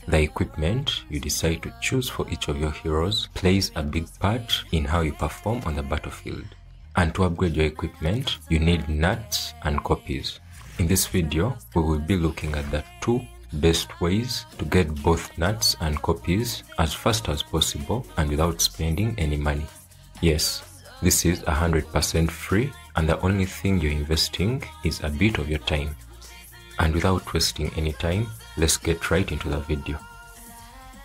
The equipment you decide to choose for each of your heroes plays a big part in how you perform on the battlefield. And to upgrade your equipment, you need nuts and copies. In this video, we will be looking at the 2 best ways to get both nuts and copies as fast as possible and without spending any money. Yes, this is 100% free, and the only thing you're investing is a bit of your time. And without wasting any time, let's get right into the video.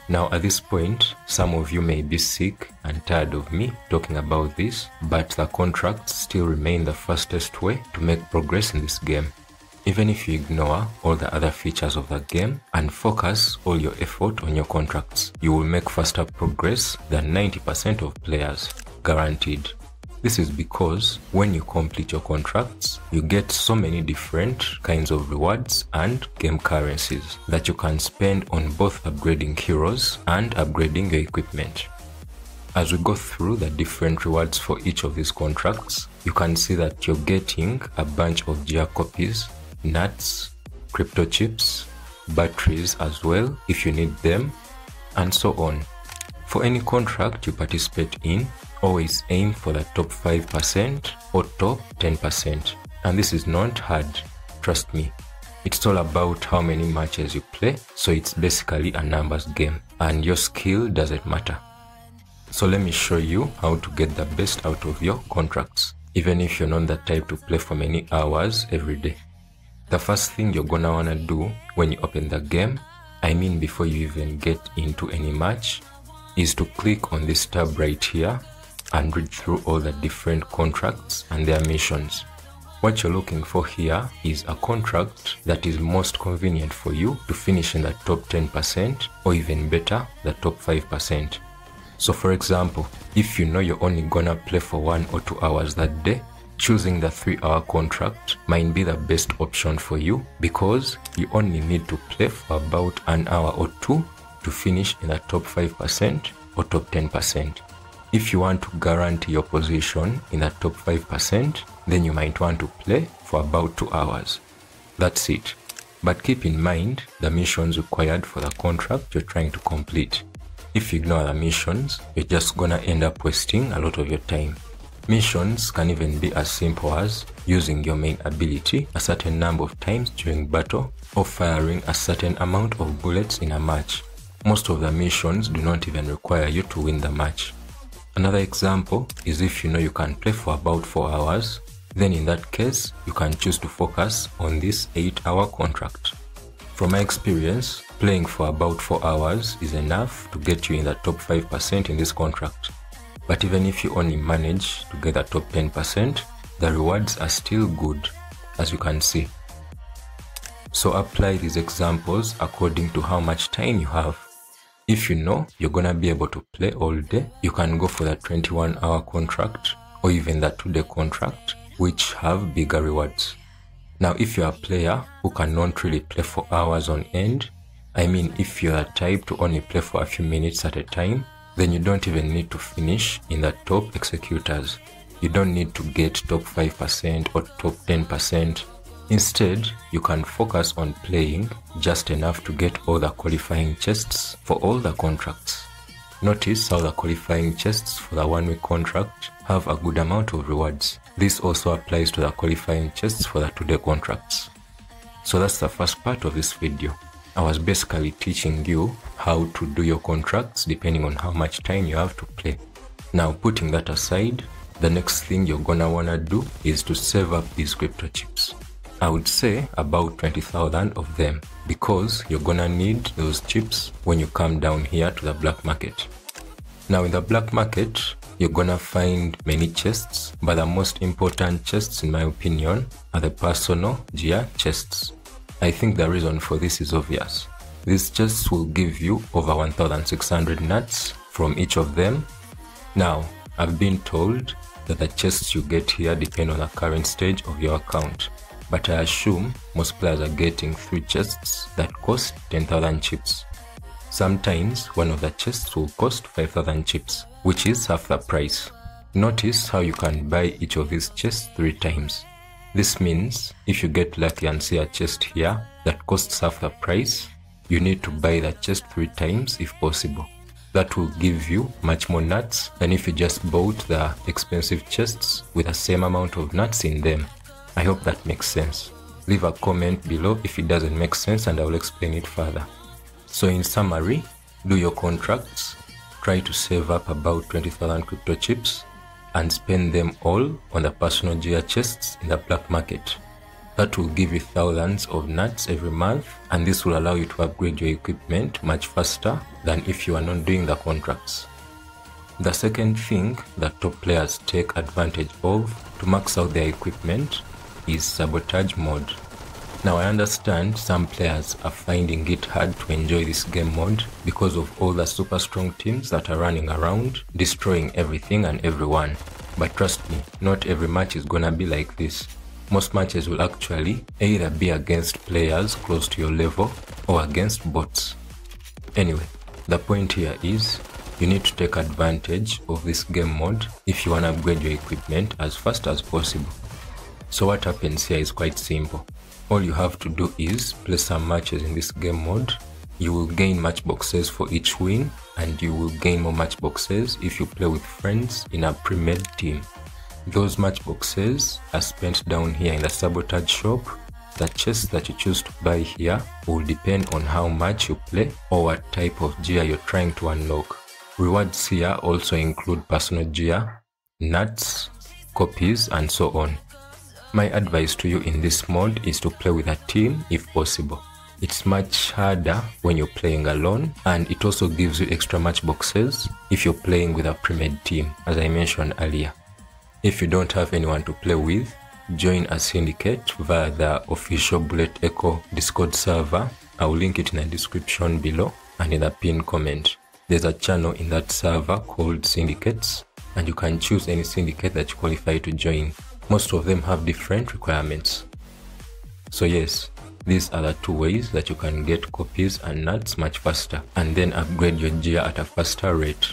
Now at this point, some of you may be sick and tired of me talking about this, but the contracts still remain the fastest way to make progress in this game. Even if you ignore all the other features of the game and focus all your effort on your contracts, you will make faster progress than 90% of players, guaranteed. This is because when you complete your contracts, you get so many different kinds of rewards and game currencies that you can spend on both upgrading heroes and upgrading your equipment. As we go through the different rewards for each of these contracts, you can see that you're getting a bunch of gear copies, nuts, crypto chips, batteries as well if you need them, and so on. For any contract you participate in, always aim for the top 5% or top 10%. And this is not hard, trust me. It's all about how many matches you play, so it's basically a numbers game, and your skill doesn't matter. So let me show you how to get the best out of your contracts, even if you're not the type to play for many hours every day. The first thing you're gonna wanna do when you open the game, I mean before you even get into any match, is to click on this tab right here and read through all the different contracts and their missions. What you're looking for here is a contract that is most convenient for you to finish in the top 10% or even better, the top 5%. So for example, if you know you're only gonna play for 1 or 2 hours that day, choosing the 3-hour contract might be the best option for you because you only need to play for about an hour or 2 to finish in the top 5% or top 10%. If you want to guarantee your position in the top 5%, then you might want to play for about 2 hours. That's it. But keep in mind the missions required for the contract you're trying to complete. If you ignore the missions, you're just gonna end up wasting a lot of your time. Missions can even be as simple as using your main ability a certain number of times during battle or firing a certain amount of bullets in a match. Most of the missions do not even require you to win the match. Another example is if you know you can play for about 4 hours, then in that case, you can choose to focus on this 8-hour contract. From my experience, playing for about 4 hours is enough to get you in the top 5% in this contract. But even if you only manage to get the top 10%, the rewards are still good, as you can see. So apply these examples according to how much time you have. If you know you're gonna be able to play all day, you can go for the 21-hour contract or even the 2-day contract, which have bigger rewards. Now if you're a player who cannot really play for hours on end, I mean if you're the type to only play for a few minutes at a time, then you don't even need to finish in the top executors. You don't need to get top 5% or top 10%. Instead, you can focus on playing just enough to get all the qualifying chests for all the contracts. Notice how the qualifying chests for the 1-week contract have a good amount of rewards. This also applies to the qualifying chests for the 2-day contracts. So that's the first part of this video. I was basically teaching you how to do your contracts depending on how much time you have to play. Now putting that aside, the next thing you're gonna wanna do is to save up these crypto chips. I would say about 20,000 of them because you're gonna need those chips when you come down here to the black market. Now in the black market, you're gonna find many chests, but the most important chests in my opinion are the personal gear chests. I think the reason for this is obvious. These chests will give you over 1,600 nuts from each of them. Now, I've been told that the chests you get here depend on the current stage of your account, but I assume most players are getting 3 chests that cost 10,000 chips. Sometimes one of the chests will cost 5,000 chips, which is half the price. Notice how you can buy each of these chests 3 times. This means if you get lucky and see a chest here that costs half the price, you need to buy the chest 3 times if possible. That will give you much more nuts than if you just bought the expensive chests with the same amount of nuts in them. I hope that makes sense. Leave a comment below if it doesn't make sense and I will explain it further. So in summary, do your contracts, try to save up about 20,000 crypto chips and spend them all on the personal gear chests in the black market. That will give you thousands of nuts every month, and this will allow you to upgrade your equipment much faster than if you are not doing the contracts. The second thing that top players take advantage of to max out their equipment is sabotage mode. Now I understand some players are finding it hard to enjoy this game mode because of all the super strong teams that are running around destroying everything and everyone. But trust me, not every match is gonna be like this. Most matches will actually either be against players close to your level or against bots. Anyway, the point here is you need to take advantage of this game mode if you want to upgrade your equipment as fast as possible. So what happens here is quite simple. All you have to do is play some matches in this game mode. You will gain match boxes for each win, and you will gain more match boxes if you play with friends in a pre-made team. Those match boxes are spent down here in the sabotage shop. The chests that you choose to buy here will depend on how much you play or what type of gear you're trying to unlock. Rewards here also include personal gear, nuts, copies, and so on. My advice to you in this mode is to play with a team if possible. It's much harder when you're playing alone, and it also gives you extra match boxes if you're playing with a pre-made team, as I mentioned earlier. If you don't have anyone to play with, join a syndicate via the official Bullet Echo Discord server. I will link it in the description below and in the pinned comment. There's a channel in that server called Syndicates, and you can choose any syndicate that you qualify to join. Most of them have different requirements. So yes, these are the 2 ways that you can get copies and nuts much faster and then upgrade your gear at a faster rate.